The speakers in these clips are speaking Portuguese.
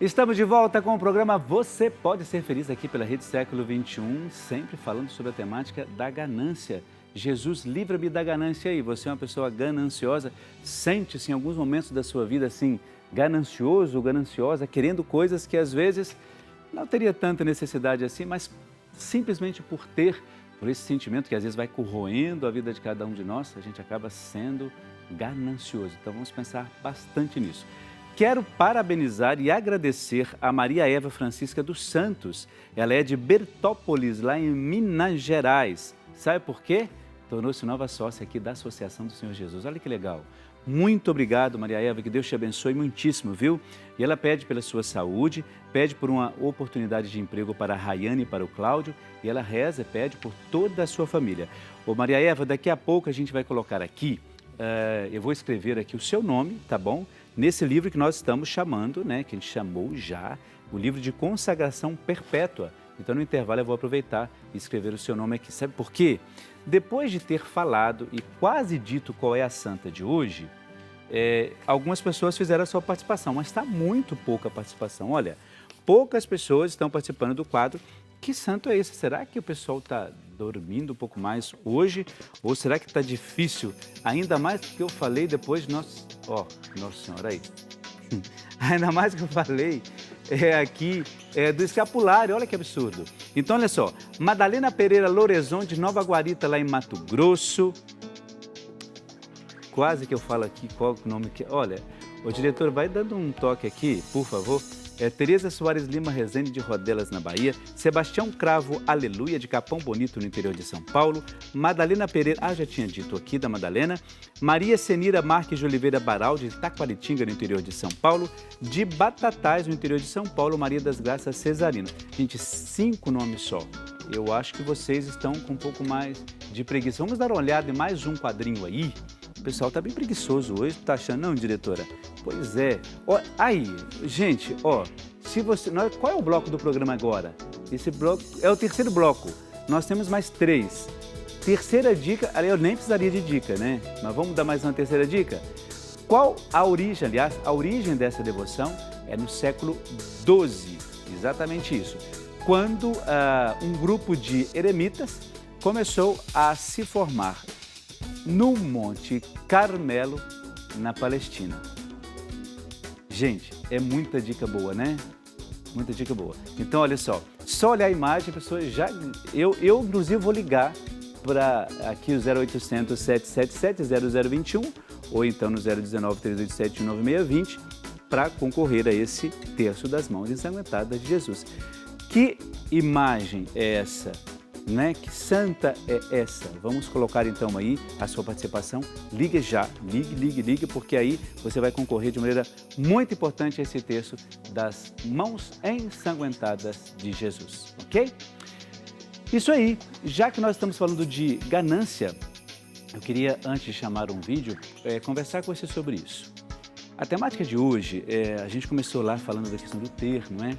Estamos de volta com o programa Você Pode Ser Feliz aqui pela Rede Século XXI, sempre falando sobre a temática da ganância. Jesus, livra-me da ganância aí. Você é uma pessoa gananciosa, sente-se em alguns momentos da sua vida assim, ganancioso, gananciosa, querendo coisas que às vezes não teria tanta necessidade assim, mas simplesmente por esse sentimento que às vezes vai corroendo a vida de cada um de nós, a gente acaba sendo ganancioso. Então vamos pensar bastante nisso. Quero parabenizar e agradecer a Maria Eva Francisca dos Santos. Ela é de Bertópolis, lá em Minas Gerais. Sabe por quê? Tornou-se nova sócia aqui da Associação do Senhor Jesus. Olha que legal. Muito obrigado, Maria Eva, que Deus te abençoe muitíssimo, viu? E ela pede pela sua saúde, pede por uma oportunidade de emprego para a Rayane e para o Cláudio, e ela reza e pede por toda a sua família. Ô Maria Eva, daqui a pouco a gente vai colocar aqui, eu vou escrever aqui o seu nome, tá bom? Nesse livro que nós estamos chamando, né, que a gente chamou já, o livro de consagração perpétua. Então, no intervalo, eu vou aproveitar e escrever o seu nome aqui. Sabe por quê? Depois de ter falado e quase dito qual é a santa de hoje, algumas pessoas fizeram a sua participação, mas está muito pouca participação. Olha, poucas pessoas estão participando do quadro. Que santo é esse? Será que o pessoal está dormindo um pouco mais hoje? Ou será que está difícil? Ainda mais que eu falei depois, Nossa Senhora aí. Ainda mais que eu falei aqui do escapulário, olha que absurdo. Então, olha só, Madalena Pereira Lorezon, de Nova Guarita, lá em Mato Grosso. Quase que eu falo aqui qual o nome que é. Olha, o diretor, vai dando um toque aqui, por favor. Tereza Soares Lima Rezende, de Rodelas, na Bahia. Sebastião Cravo Aleluia, de Capão Bonito, no interior de São Paulo. Madalena Pereira, já tinha dito aqui da Madalena. Maria Senira Marques de Oliveira Baral, de Taquaritinga, no interior de São Paulo. De Batatais, no interior de São Paulo, Maria das Graças Cesarino. Gente, 5 nomes só. Eu acho que vocês estão com um pouco mais de preguiça. Vamos dar uma olhada em mais um quadrinho aí. O pessoal está bem preguiçoso hoje, tá achando, não, diretora? Pois é. Ó, aí, gente, se você... Qual é o bloco do programa agora? Esse bloco é o terceiro bloco. Nós temos mais 3. Terceira dica, eu nem precisaria de dica, né? Mas vamos dar mais uma terceira dica? Qual a origem, aliás, a origem dessa devoção é no século XII, exatamente isso. Quando um grupo de eremitas começou a se formar no Monte Carmelo, na Palestina. Gente, é muita dica boa, né? Muita dica boa. Então, olha só olhar a imagem, a pessoa já... Eu inclusive, vou ligar para aqui o 0800 777 0021 ou então no 019 387 9620 para concorrer a esse terço das mãos ensanguentadas de Jesus. Que imagem é essa? Né? Que santa é essa? Vamos colocar então aí a sua participação. Ligue já, ligue, porque aí você vai concorrer de maneira muito importante a esse terço das mãos ensanguentadas de Jesus, ok? Isso aí, já que nós estamos falando de ganância, eu queria, antes de chamar um vídeo, conversar com você sobre isso. A temática de hoje, a gente começou lá falando da questão do ter, não é?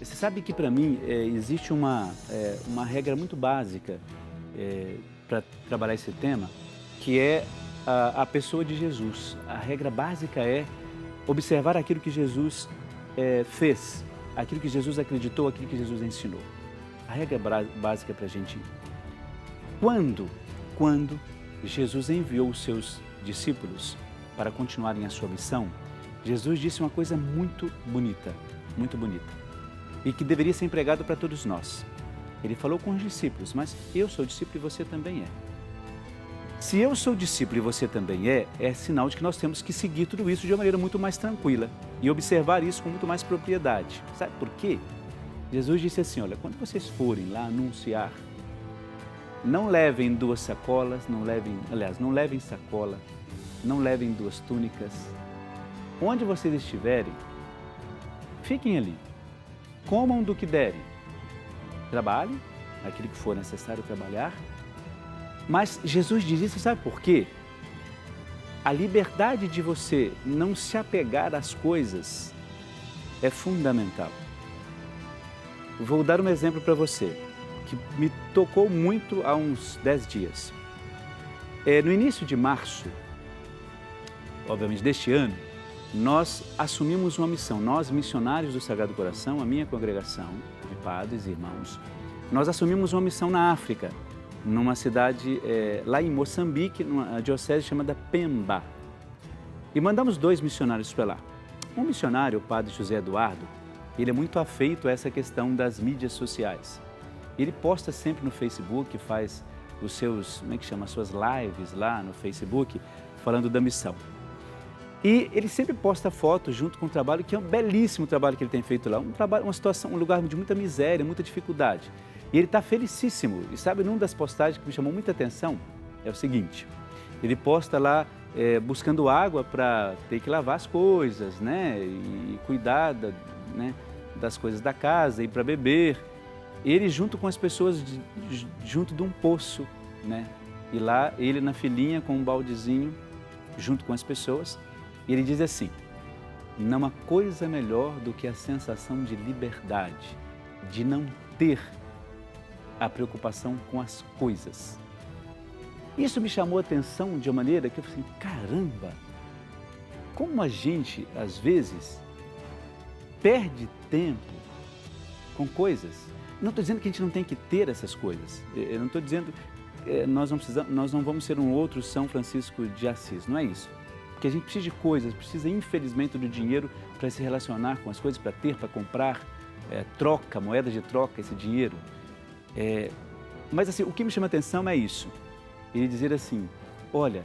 Você sabe que, para mim, existe uma regra muito básica para trabalhar esse tema, que é a pessoa de Jesus. A regra básica é observar aquilo que Jesus fez, aquilo que Jesus acreditou, aquilo que Jesus ensinou. A regra básica para a gente ir. Quando Jesus enviou os seus discípulos para continuarem a sua missão, Jesus disse uma coisa muito bonita, e que deveria ser empregado para todos nós. Ele falou com os discípulos, mas eu sou discípulo e você também é. Se eu sou discípulo e você também é sinal de que nós temos que seguir tudo isso de uma maneira muito mais tranquila e observar isso com muito mais propriedade. Sabe por quê? Jesus disse assim, olha, quando vocês forem lá anunciar, não levem 2 sacolas, não levem sacola, não levem 2 túnicas. Onde vocês estiverem, fiquem ali. Comam do que derem, trabalhem, aquilo que for necessário trabalhar, mas Jesus diz isso, sabe por quê? A liberdade de você não se apegar às coisas é fundamental. Vou dar um exemplo para você, que me tocou muito há uns 10 dias. No início de março, obviamente deste ano, nós assumimos uma missão. Nós, missionários do Sagrado Coração, a minha congregação de padres e irmãos, nós assumimos uma missão na África, numa cidade lá em Moçambique, numa diocese chamada Pemba. E mandamos 2 missionários para lá. Um missionário, o padre José Eduardo, ele é muito afeito a essa questão das mídias sociais. Ele posta sempre no Facebook, faz os seus, as suas lives lá no Facebook, falando da missão. E ele sempre posta fotos junto com o trabalho, que é um belíssimo trabalho que ele tem feito lá, uma situação, um lugar de muita miséria, muita dificuldade. E ele está felicíssimo. E sabe, numa das postagens que me chamou muita atenção, é o seguinte, ele posta lá buscando água para ter que lavar as coisas, né, e cuidar das coisas da casa, e para beber. Ele junto com as pessoas, junto de um poço, né, e lá ele na filinha com um baldezinho, junto com as pessoas. E ele diz assim, não há coisa melhor do que a sensação de liberdade, de não ter a preocupação com as coisas. Isso me chamou a atenção de uma maneira que eu falei assim, caramba, como a gente, às vezes, perde tempo com coisas. Não estou dizendo que a gente não tem que ter essas coisas. Eu não estou dizendo que nós não vamos ser um outro São Francisco de Assis, não é isso. Porque a gente precisa de coisas, precisa infelizmente do dinheiro para se relacionar com as coisas, para ter, para comprar, troca, moeda de troca, esse dinheiro. Mas assim, o que me chama a atenção é isso. Ele dizer assim, olha,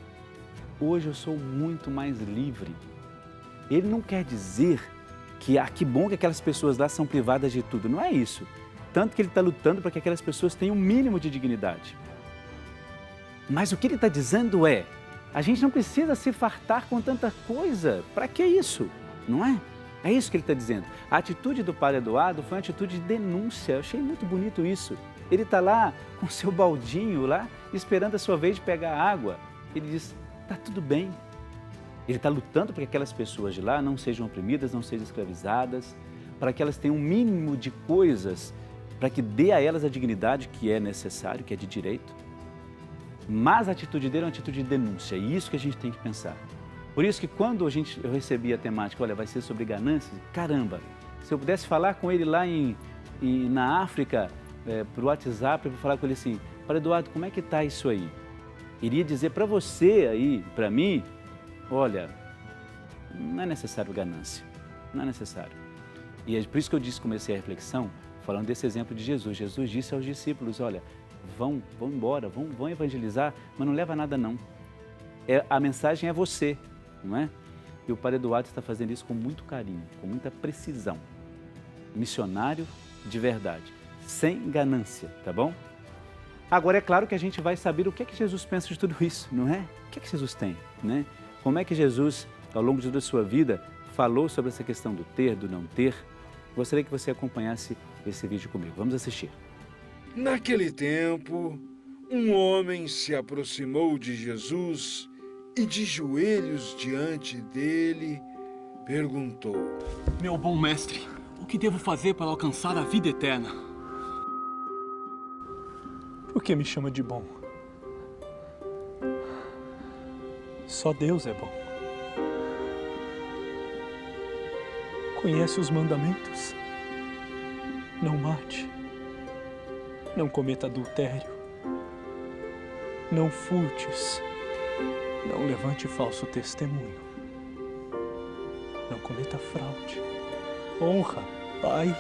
hoje eu sou muito mais livre. Ele não quer dizer que bom que aquelas pessoas lá são privadas de tudo, não é isso. Tanto que ele está lutando para que aquelas pessoas tenham um mínimo de dignidade. Mas o que ele está dizendo é, a gente não precisa se fartar com tanta coisa. Para que isso? Não é? É isso que ele está dizendo. A atitude do padre Eduardo foi uma atitude de denúncia. Eu achei muito bonito isso. Ele está lá com o seu baldinho lá, esperando a sua vez de pegar água. Ele diz, está tudo bem. Ele está lutando para que aquelas pessoas de lá não sejam oprimidas, não sejam escravizadas, para que elas tenham um mínimo de coisas, para que dê a elas a dignidade que é necessário, que é de direito. Mas a atitude dele é uma atitude de denúncia, e isso que a gente tem que pensar. Por isso que quando eu recebi a temática, olha, vai ser sobre ganância, caramba, se eu pudesse falar com ele lá na África, por WhatsApp, eu vou falar com ele assim, Padre Eduardo, como é que está isso aí? Iria dizer para você aí, para mim, olha, não é necessário ganância, não é necessário. E é por isso que eu comecei a reflexão, falando desse exemplo de Jesus. Jesus disse aos discípulos, olha, vão embora, vão evangelizar, mas não leva nada não. A mensagem é você, não é? E o Padre Eduardo está fazendo isso com muito carinho, com muita precisão. Missionário de verdade, sem ganância, tá bom? Agora é claro que a gente vai saber o que é que Jesus pensa de tudo isso, não é? O que é que Jesus tem, né? Como é que Jesus, ao longo de toda a sua vida, falou sobre essa questão do ter, do não ter? Gostaria que você acompanhasse esse vídeo comigo. Vamos assistir. Naquele tempo, um homem se aproximou de Jesus e, de joelhos diante dele, perguntou: Meu bom mestre, o que devo fazer para alcançar a vida eterna? Por que me chama de bom? Só Deus é bom. Conhece os mandamentos? Não mate. Não cometa adultério. Não furtes. Não levante falso testemunho. Não cometa fraude. Honra pai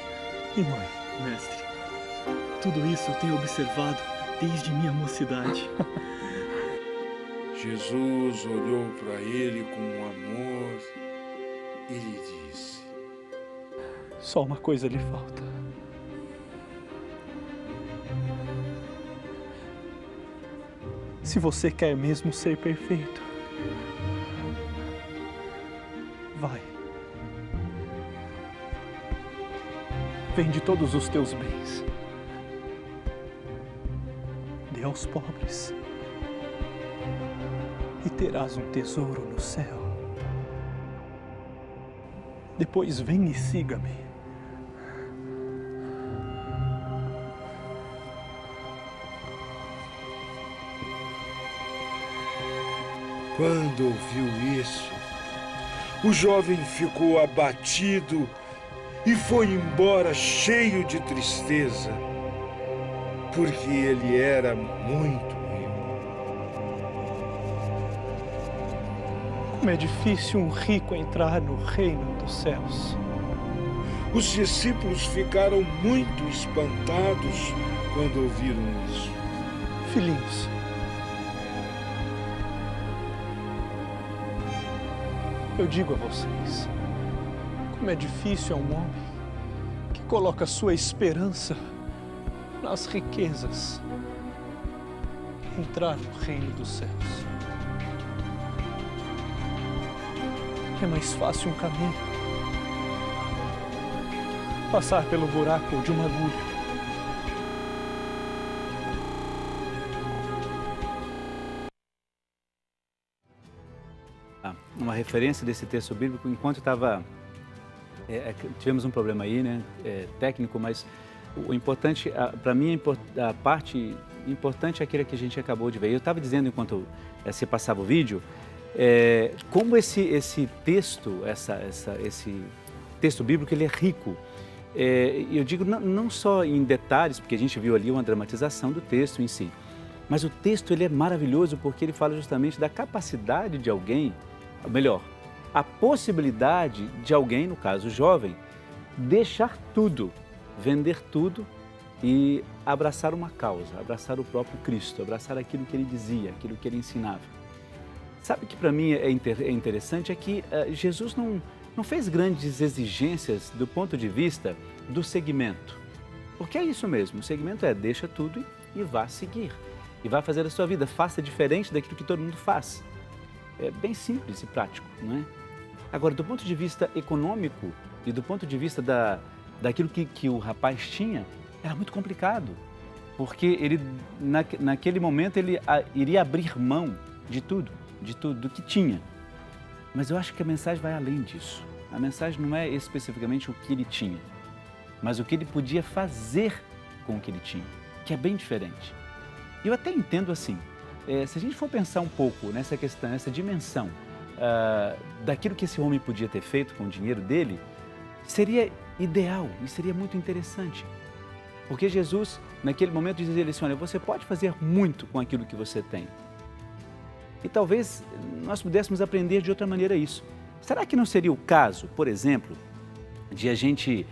e mãe. Mestre, tudo isso eu tenho observado desde minha mocidade. Jesus olhou para ele com amor e lhe disse: Só uma coisa lhe falta. Se você quer mesmo ser perfeito, vai. Vende todos os teus bens. Dê aos pobres. E terás um tesouro no céu. Depois vem e siga-me. Quando ouviu isso, O jovem ficou abatido e foi embora cheio de tristeza, porque ele era muito rico. Como é difícil um rico entrar no reino dos céus. Os discípulos ficaram muito espantados quando ouviram isso. Filhinhos, eu digo a vocês, como é difícil a um homem que coloca sua esperança nas riquezas entrar no reino dos céus. É mais fácil um caminho passar pelo buraco de uma agulha. Uma referência desse texto bíblico, enquanto estava... tivemos um problema aí, né, técnico, mas o importante, para mim, a parte importante é aquela que a gente acabou de ver. Eu estava dizendo, enquanto se passava o vídeo, como esse texto, esse texto bíblico, ele é rico. Eu digo não só em detalhes, porque a gente viu ali uma dramatização do texto em si, mas o texto ele é maravilhoso porque ele fala justamente da capacidade de alguém, ou melhor, a possibilidade de alguém, no caso jovem, deixar tudo, vender tudo e abraçar uma causa, abraçar o próprio Cristo, abraçar aquilo que ele dizia, aquilo que ele ensinava. Sabe o que para mim é interessante é que Jesus não fez grandes exigências do ponto de vista do segmento. Porque é isso mesmo, o segmento é deixa tudo e vá seguir. E vá fazer a sua vida, faça diferente daquilo que todo mundo faz. É bem simples e prático, não é? Agora, do ponto de vista econômico e do ponto de vista daquilo que o rapaz tinha, era muito complicado. Porque ele, naquele momento, ele iria abrir mão de tudo, do que tinha. Mas eu acho que a mensagem vai além disso. A mensagem não é especificamente o que ele tinha, mas o que ele podia fazer com o que ele tinha, que é bem diferente. E eu até entendo assim, se a gente for pensar um pouco nessa questão, nessa dimensão daquilo que esse homem podia ter feito com o dinheiro dele, seria ideal e seria muito interessante. Porque Jesus, naquele momento, dizia ele assim, olha, você pode fazer muito com aquilo que você tem. E talvez nós pudéssemos aprender de outra maneira isso. Será que não seria o caso, por exemplo, de a gente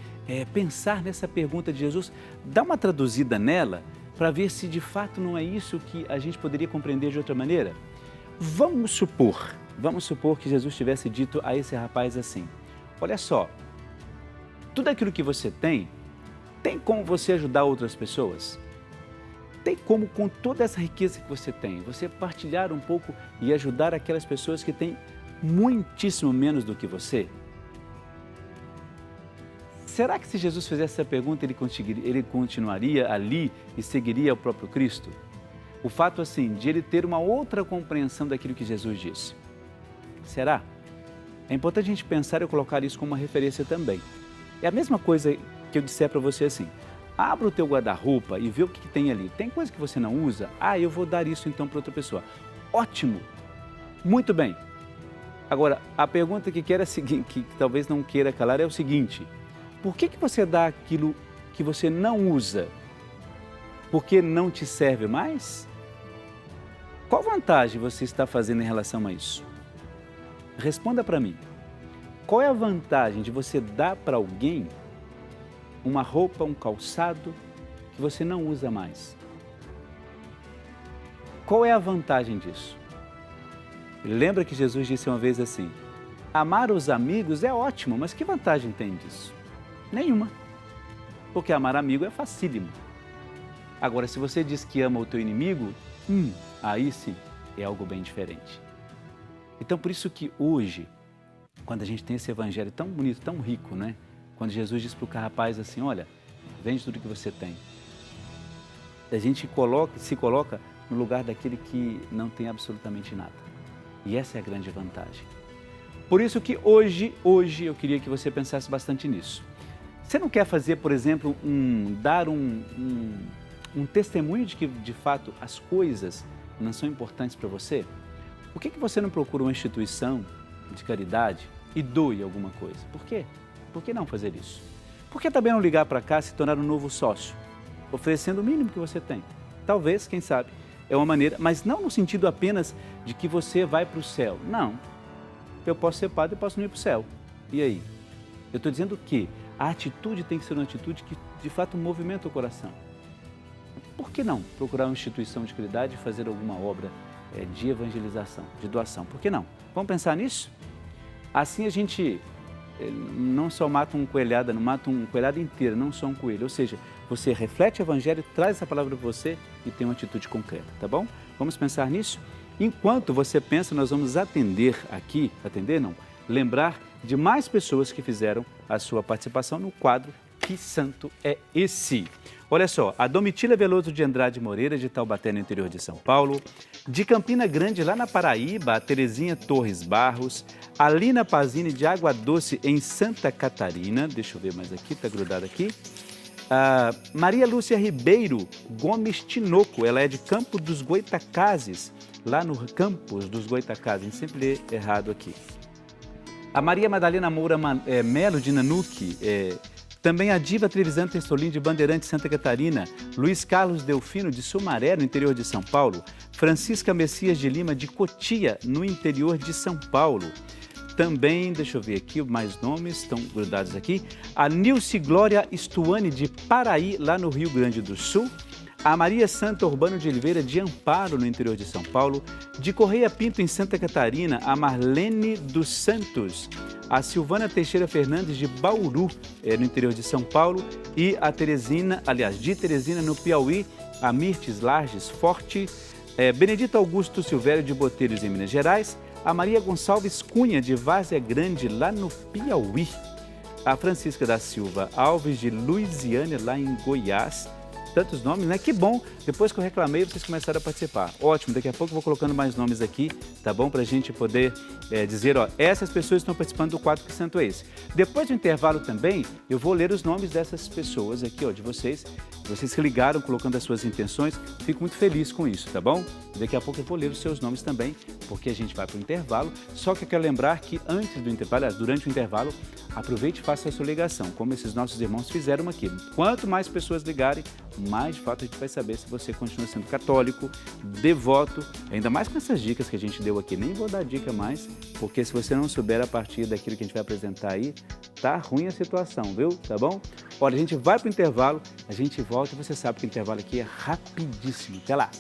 pensar nessa pergunta de Jesus, dar uma traduzida nela, para ver se de fato não é isso que a gente poderia compreender de outra maneira? Vamos supor que Jesus tivesse dito a esse rapaz assim, olha só, tudo aquilo que você tem como você ajudar outras pessoas? Tem como, com toda essa riqueza que você tem, você partilhar um pouco e ajudar aquelas pessoas que têm muitíssimo menos do que você? Será que se Jesus fizesse essa pergunta, ele continuaria ali e seguiria o próprio Cristo? O fato, assim, de ele ter uma outra compreensão daquilo que Jesus disse. Será? É importante a gente pensar e colocar isso como uma referência também. É a mesma coisa que eu disser para você assim, abra o teu guarda-roupa e vê o que tem ali. Tem coisa que você não usa? Eu vou dar isso então para outra pessoa. Ótimo! Muito bem. Agora, a pergunta que quero é a seguinte, que talvez não queira calar, é o seguinte, por que você dá aquilo que você não usa? Porque não te serve mais? Qual vantagem você está fazendo em relação a isso? Responda para mim. Qual é a vantagem de você dar para alguém uma roupa, um calçado que você não usa mais? Qual é a vantagem disso? Lembra que Jesus disse uma vez assim, amar os amigos é ótimo, mas que vantagem tem disso? Nenhuma, porque amar amigo é facílimo. Agora, se você diz que ama o teu inimigo, aí sim é algo bem diferente. Então, por isso que hoje, quando a gente tem esse evangelho tão bonito, tão rico, né? Quando Jesus diz para o rapaz assim, olha, vende tudo que você tem. A gente se coloca no lugar daquele que não tem absolutamente nada. E essa é a grande vantagem. Por isso que hoje eu queria que você pensasse bastante nisso. Você não quer fazer, por exemplo, dar um testemunho de que, de fato, as coisas não são importantes para você? Por que você não procura uma instituição de caridade, e doe alguma coisa. Por quê? Por que não fazer isso? Por que também não ligar para cá e se tornar um novo sócio, oferecendo o mínimo que você tem? Talvez, quem sabe, é uma maneira, mas não no sentido apenas de que você vai para o céu. Não. Eu posso ser padre e posso não ir para o céu. E aí? Eu estou dizendo que a atitude tem que ser uma atitude que, de fato, movimenta o coração. Por que não procurar uma instituição de caridade e fazer alguma obra de evangelização, de doação? Por que não? Vamos pensar nisso? Assim a gente não só mata uma coelhada, não mata uma coelhada inteira, não só um coelho. Ou seja, você reflete o Evangelho, traz essa palavra para você e tem uma atitude concreta, tá bom? Vamos pensar nisso? Enquanto você pensa, nós vamos lembrar de mais pessoas que fizeram a sua participação no quadro Que Santo é Esse? Olha só, a Domitila Veloso de Andrade Moreira, de Taubaté, no interior de São Paulo, de Campina Grande, lá na Paraíba, a Terezinha Torres Barros, a Lina Pazini, de Água Doce, em Santa Catarina, deixa eu ver mais aqui, está grudado aqui, a Maria Lúcia Ribeiro Gomes Tinoco, ela é de Campo dos Goitacazes, lá no Campos dos Goitacazes, sempre lê errado aqui. A Maria Madalena Moura Melo, de Nanuque, também a Diva Trevisan Testolim, de Bandeirante, Santa Catarina, Luiz Carlos Delfino, de Sumaré, no interior de São Paulo, Francisca Messias de Lima, de Cotia, no interior de São Paulo. Também, deixa eu ver aqui, mais nomes estão grudados aqui, a Nilce Glória Stuani, de Paraí, lá no Rio Grande do Sul, a Maria Santa Urbano de Oliveira, de Amparo, no interior de São Paulo, de Correia Pinto, em Santa Catarina, a Marlene dos Santos, a Silvana Teixeira Fernandes, de Bauru, no interior de São Paulo, e a de Teresina, no Piauí, a Mirtes Larges Forte, Benedito Augusto Silvério, de Boteiros, em Minas Gerais, a Maria Gonçalves Cunha, de Várzea Grande, lá no Piauí, a Francisca da Silva Alves, de Luisiânia, lá em Goiás. Tantos nomes, né? Que bom, depois que eu reclamei, vocês começaram a participar. Ótimo, daqui a pouco eu vou colocando mais nomes aqui, tá bom? Pra gente poder dizer, ó, essas pessoas estão participando do quadro Que Santo é Esse? Depois do intervalo também, eu vou ler os nomes dessas pessoas aqui, ó, de vocês que ligaram, colocando as suas intenções. Fico muito feliz com isso, tá bom? Daqui a pouco eu vou ler os seus nomes também, porque a gente vai para o intervalo. Só que eu quero lembrar que antes do intervalo, durante o intervalo, aproveite e faça a sua ligação, como esses nossos irmãos fizeram aqui. Quanto mais pessoas ligarem, mais de fato a gente vai saber se você continua sendo católico, devoto, ainda mais com essas dicas que a gente deu aqui. Nem vou dar dica mais, porque se você não souber a partir daquilo que a gente vai apresentar aí, tá ruim a situação, viu? Tá bom? Olha, a gente vai para o intervalo, a gente volta e você sabe que o intervalo aqui é rapidíssimo. Até lá!